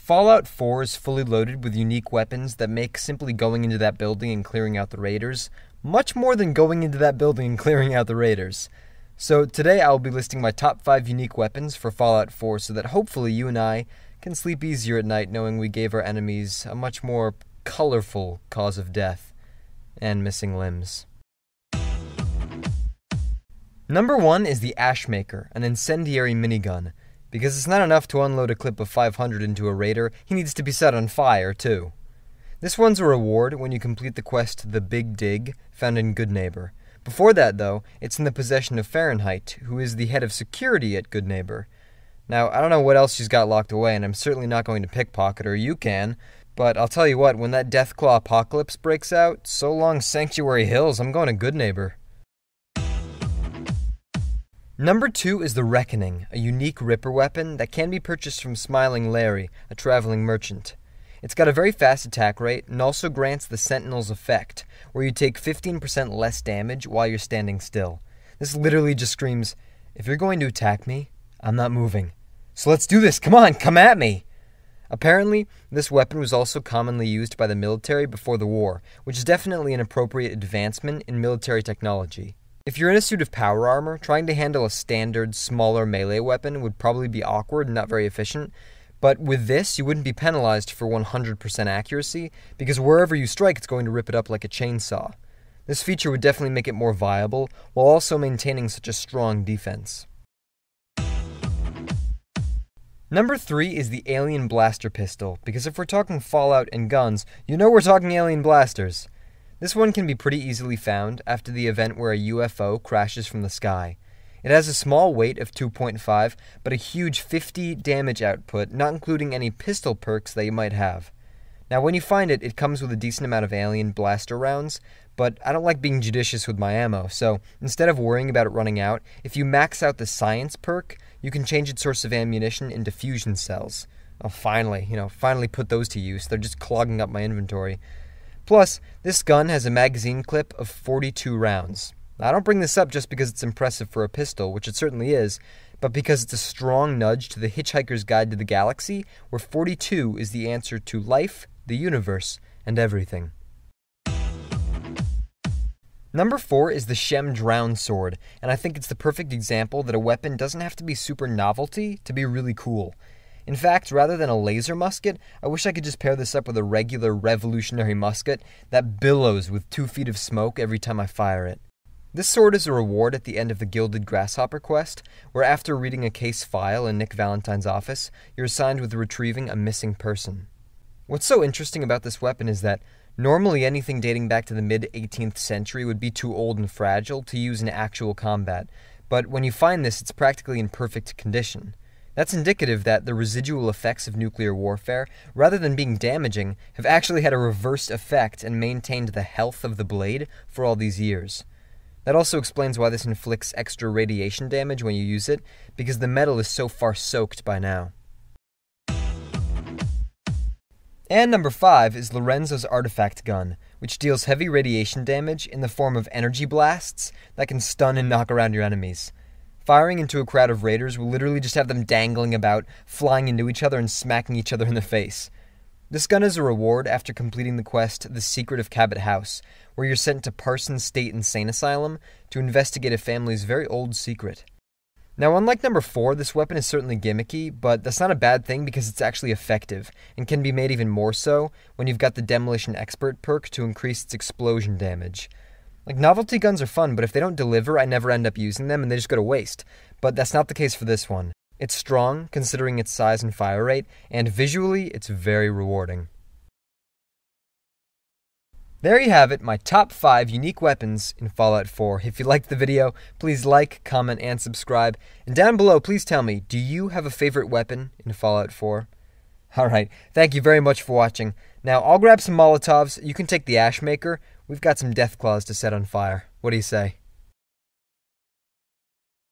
Fallout 4 is fully loaded with unique weapons that make simply going into that building and clearing out the raiders much more than going into that building and clearing out the raiders. So today I will be listing my top 5 unique weapons for Fallout 4 so that hopefully you and I can sleep easier at night knowing we gave our enemies a much more colorful cause of death and missing limbs. Number 1 is the Ashmaker, an incendiary minigun. Because it's not enough to unload a clip of 500 into a raider, he needs to be set on fire too. This one's a reward when you complete the quest The Big Dig, found in Goodneighbor. Before that though, it's in the possession of Fahrenheit, who is the head of security at Goodneighbor. Now, I don't know what else she's got locked away, and I'm certainly not going to pickpocket her, you can, but I'll tell you what, when that Deathclaw apocalypse breaks out, so long Sanctuary Hills, I'm going to Goodneighbor. Number 2 is the Reckoning, a unique Ripper weapon that can be purchased from Smiling Larry, a traveling merchant. It's got a very fast attack rate and also grants the Sentinel's effect, where you take 15% less damage while you're standing still. This literally just screams, if you're going to attack me, I'm not moving. So let's do this, come on, come at me! Apparently, this weapon was also commonly used by the military before the war, which is definitely an appropriate advancement in military technology. If you're in a suit of power armor, trying to handle a standard, smaller melee weapon would probably be awkward and not very efficient, but with this, you wouldn't be penalized for 100% accuracy, because wherever you strike, it's going to rip it up like a chainsaw. This feature would definitely make it more viable, while also maintaining such a strong defense. Number 3 is the Alien Blaster Pistol, because if we're talking Fallout and guns, you know we're talking alien blasters. This one can be pretty easily found after the event where a UFO crashes from the sky. It has a small weight of 2.5, but a huge 50 damage output, not including any pistol perks that you might have. Now when you find it, it comes with a decent amount of alien blaster rounds, but I don't like being judicious with my ammo, so instead of worrying about it running out, if you max out the science perk, you can change its source of ammunition into fusion cells. Oh, finally put those to use. They're just clogging up my inventory. Plus, this gun has a magazine clip of 42 rounds. I don't bring this up just because it's impressive for a pistol, which it certainly is, but because it's a strong nudge to the Hitchhiker's Guide to the Galaxy, where 42 is the answer to life, the universe, and everything. Number 4 is the Shem Sword, and I think it's the perfect example that a weapon doesn't have to be super novelty to be really cool. In fact, rather than a laser musket, I wish I could just pair this up with a regular revolutionary musket that billows with 2 feet of smoke every time I fire it. This sword is a reward at the end of the Gilded Grasshopper quest, where after reading a case file in Nick Valentine's office, you're assigned with retrieving a missing person. What's so interesting about this weapon is that normally anything dating back to the mid-18th century would be too old and fragile to use in actual combat, but when you find this, it's practically in perfect condition. That's indicative that the residual effects of nuclear warfare, rather than being damaging, have actually had a reversed effect and maintained the health of the blade for all these years. That also explains why this inflicts extra radiation damage when you use it, because the metal is so far soaked by now. And number 5 is Lorenzo's artifact gun, which deals heavy radiation damage in the form of energy blasts that can stun and knock around your enemies. Firing into a crowd of raiders will literally just have them dangling about, flying into each other and smacking each other in the face. This gun is a reward after completing the quest The Secret of Cabot House, where you're sent to Parsons State Insane Asylum to investigate a family's very old secret. Now, unlike number 4, this weapon is certainly gimmicky, but that's not a bad thing because it's actually effective, and can be made even more so when you've got the Demolition Expert perk to increase its explosion damage. Like, novelty guns are fun, but if they don't deliver, I never end up using them and they just go to waste. But that's not the case for this one. It's strong, considering its size and fire rate, and visually, it's very rewarding. There you have it, my top 5 unique weapons in Fallout 4. If you liked the video, please like, comment, and subscribe. And down below, please tell me, do you have a favorite weapon in Fallout 4? Alright, thank you very much for watching. Now, I'll grab some Molotovs, you can take the Ashmaker. We've got some Deathclaws to set on fire. What do you say?